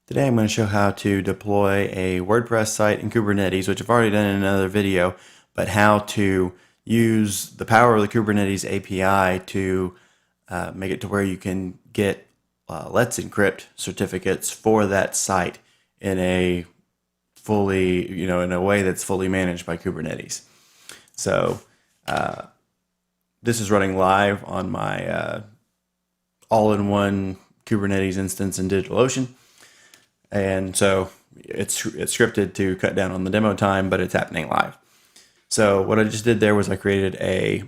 Today I'm going to show how to deploy a WordPress site in Kubernetes, which I've already done in another video, but how to use the power of the Kubernetes API to make it to where you can get Let's Encrypt certificates for that site in a in a way that's fully managed by Kubernetes. So this is running live on my all-in-one Kubernetes instance in DigitalOcean. And so it's scripted to cut down on the demo time, but it's happening live. So what I just did there was I created a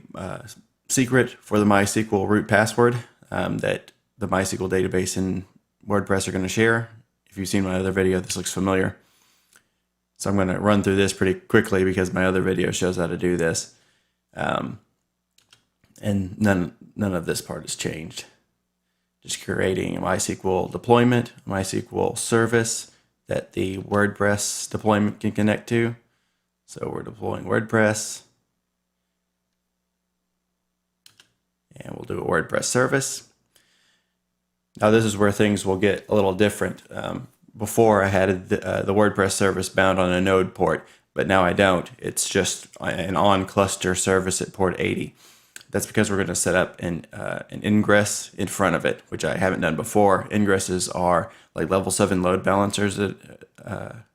secret for the MySQL root password that the MySQL database and WordPress are going to share. If you've seen my other video, this looks familiar. So I'm going to run through this pretty quickly because my other video shows how to do this. And none of this part has changed. Just creating a MySQL deployment, MySQL service that the WordPress deployment can connect to. So we're deploying WordPress. And we'll do a WordPress service. Now this is where things will get a little different. Before I had the WordPress service bound on a node port, but now I don't. It's just an on-cluster service at port 80. That's because we're going to set up an ingress in front of it, which I haven't done before. Ingresses are like level 7 load balancers. But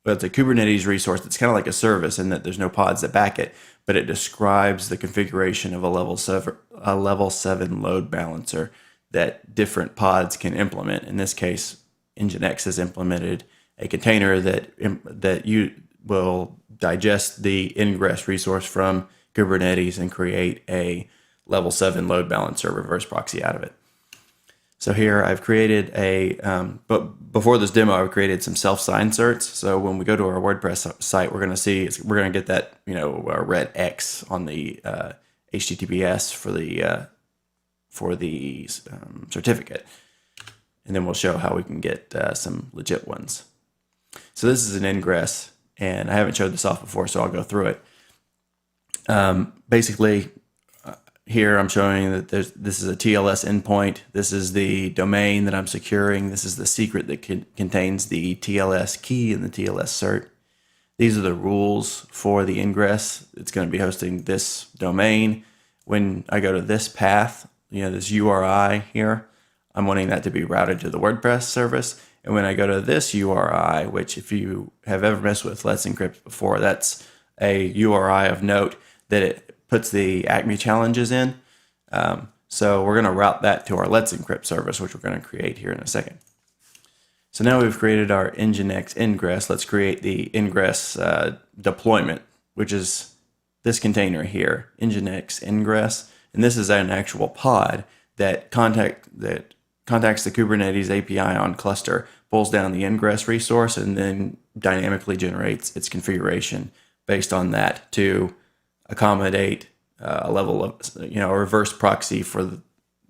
it's a Kubernetes resource. It's kind of like a service in that there's no pods that back it, but it describes the configuration of a level 7 load balancer that different pods can implement. In this case, Nginx has implemented a container that you will digest the ingress resource from Kubernetes and create a level 7 load balancer reverse proxy out of it. So here I've created but before this demo, I've created some self-sign certs. So when we go to our WordPress site, we're going to get that, red X on the HTTPS for the certificate. And then we'll show how we can get some legit ones. So this is an ingress, and I haven't showed this off before, so I'll go through it. Basically, here I'm showing that this is a TLS endpoint. This is the domain that I'm securing. This is the secret that contains the TLS key and the TLS cert. These are the rules for the ingress. It's going to be hosting this domain. When I go to this path, this URI here, I'm wanting that to be routed to the WordPress service. And when I go to this URI, which if you have ever messed with Let's Encrypt before, that's a URI of note that it puts the Acme challenges in. So we're going to route that to our Let's Encrypt service, which we're going to create here in a second. So now we've created our Nginx ingress. Let's create the ingress deployment, which is this container here, Nginx ingress. And this is an actual pod that contacts the Kubernetes API on cluster, pulls down the ingress resource, and then dynamically generates its configuration based on that to accommodate a level of, a reverse proxy for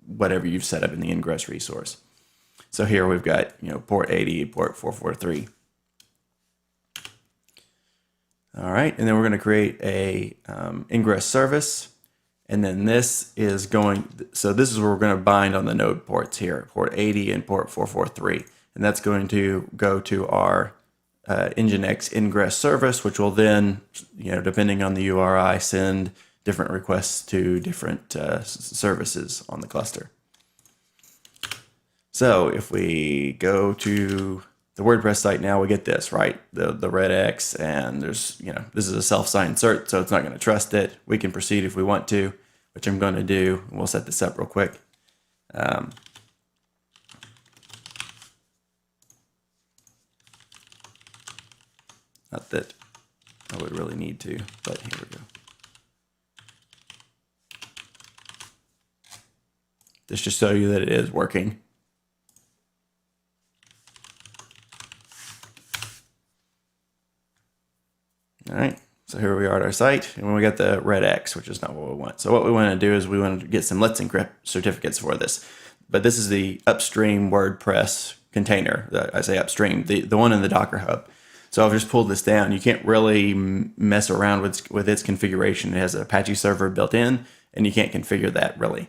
whatever you've set up in the ingress resource. So here we've got, port 80, port 443. All right, and then we're going to create a ingress service. And then this is where we're going to bind on the node ports here, port 80 and port 443. And that's going to go to our Nginx ingress service, which will then, depending on the URI, send different requests to different services on the cluster. So if we go to the WordPress site now, we get this, right? The red X, and there's, this is a self-signed cert, so it's not going to trust it. We can proceed if we want to, which I'm going to do. We'll set this up real quick. Not that I would really need to, but here we go. This just show you that it is working. All right, so here we are at our site, and we got the red X, which is not what we want. So what we want to do is we want to get some Let's Encrypt certificates for this. But this is the upstream WordPress container. I say upstream, the one in the Docker Hub. So I've just pulled this down. You can't really mess around with its configuration. It has an Apache server built in, and you can't configure that really.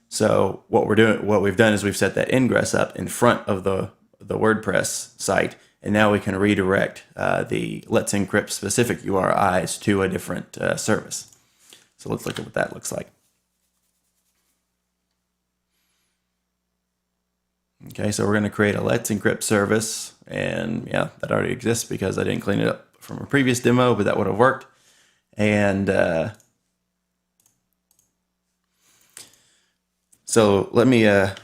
So what we've done is we've set that ingress up in front of the the WordPress site, and now we can redirect the Let's Encrypt specific URIs to a different service. So let's look at what that looks like. Okay, so we're going to create a Let's Encrypt service, and yeah, that already exists because I didn't clean it up from a previous demo, but that would have worked. And so let me get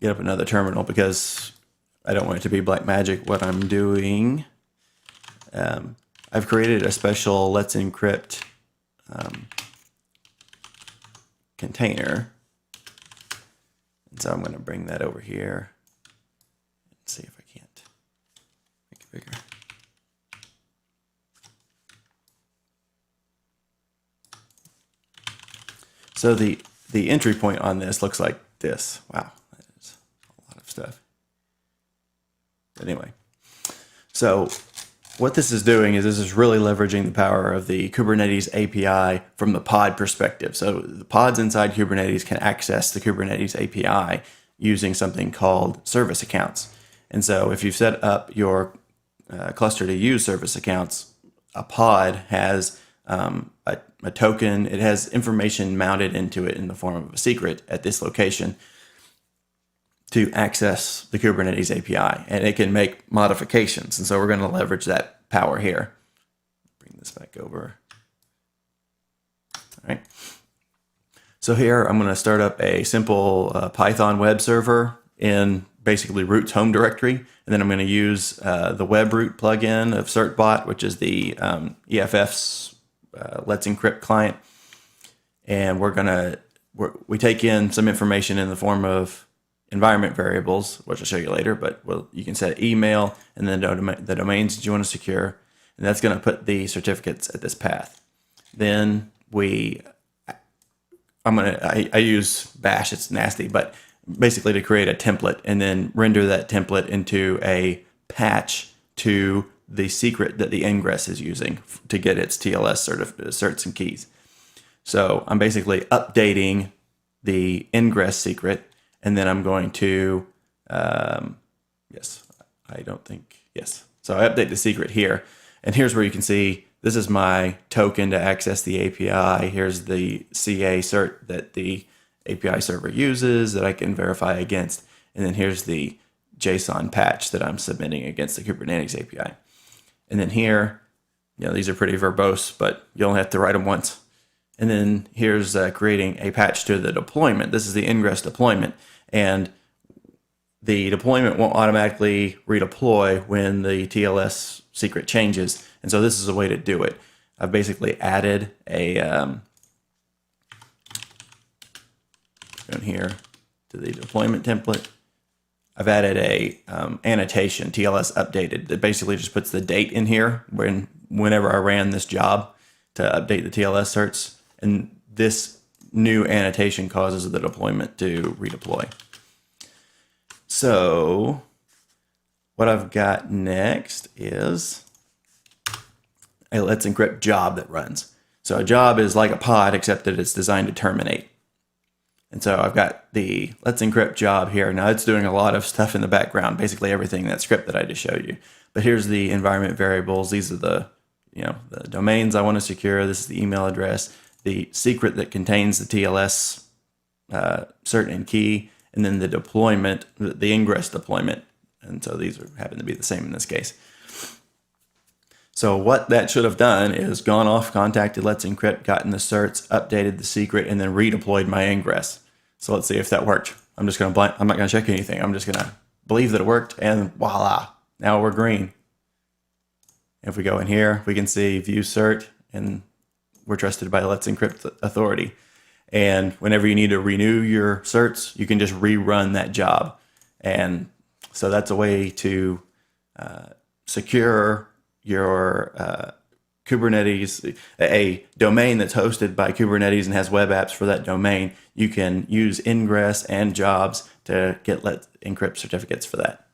up another terminal because I don't want it to be black magic what I'm doing. I've created a special Let's Encrypt container. And so I'm going to bring that over here and see if I can't make it bigger. So the entry point on this looks like this. Wow, that is a lot of stuff. But anyway, so what this is doing is this is really leveraging the power of the Kubernetes API from the pod perspective. So the pods inside Kubernetes can access the Kubernetes API using something called service accounts. And so if you've set up your cluster to use service accounts, a pod has a token. It has information mounted into it in the form of a secret at this location to access the Kubernetes API, and it can make modifications. And so we're going to leverage that power here. Bring this back over. All right. So here I'm going to start up a simple Python web server in basically root's home directory, and then I'm going to use the web root plugin of certbot, which is the EFF's Let's Encrypt client, and we take in some information in the form of environment variables, which I'll show you later, but you can set email and then the domains that you want to secure, and that's going to put the certificates at this path. Then I use bash, it's nasty, but basically to create a template and then render that template into a patch to the secret that the Ingress is using to get its TLS certs and keys. So I'm basically updating the Ingress secret, and then I'm going to, so I update the secret here. And here's where you can see, this is my token to access the API. Here's the CA cert that the API server uses that I can verify against. And then here's the JSON patch that I'm submitting against the Kubernetes API. And then here, these are pretty verbose, but you only have to write them once. And then here's creating a patch to the deployment. This is the Ingress deployment. And the deployment won't automatically redeploy when the TLS secret changes. And so this is a way to do it. I've basically added a, going here to the deployment template. I've added a annotation, TLS updated, that basically just puts the date in here whenever I ran this job to update the TLS certs. And this new annotation causes the deployment to redeploy. So what I've got next is a Let's Encrypt job that runs. So a job is like a pod, except that it's designed to terminate. And so I've got the Let's Encrypt job here. Now it's doing a lot of stuff in the background, basically everything in that script that I just showed you. But here's the environment variables. These are the domains I want to secure. This is the email address, the secret that contains the TLS cert and key, and then the deployment, the Ingress deployment. And so these happen to be the same in this case. So what that should have done is gone off, contacted Let's Encrypt, gotten the certs, updated the secret, and then redeployed my Ingress. So let's see if that worked. I'm not going to check anything. I'm just going to believe that it worked, and voila, now we're green. If we go in here, we can see view cert, and we're trusted by Let's Encrypt authority. And whenever you need to renew your certs, you can just rerun that job. And so that's a way to secure your Kubernetes, a domain that's hosted by Kubernetes and has web apps for that domain. You can use Ingress and jobs to get Let's Encrypt certificates for that.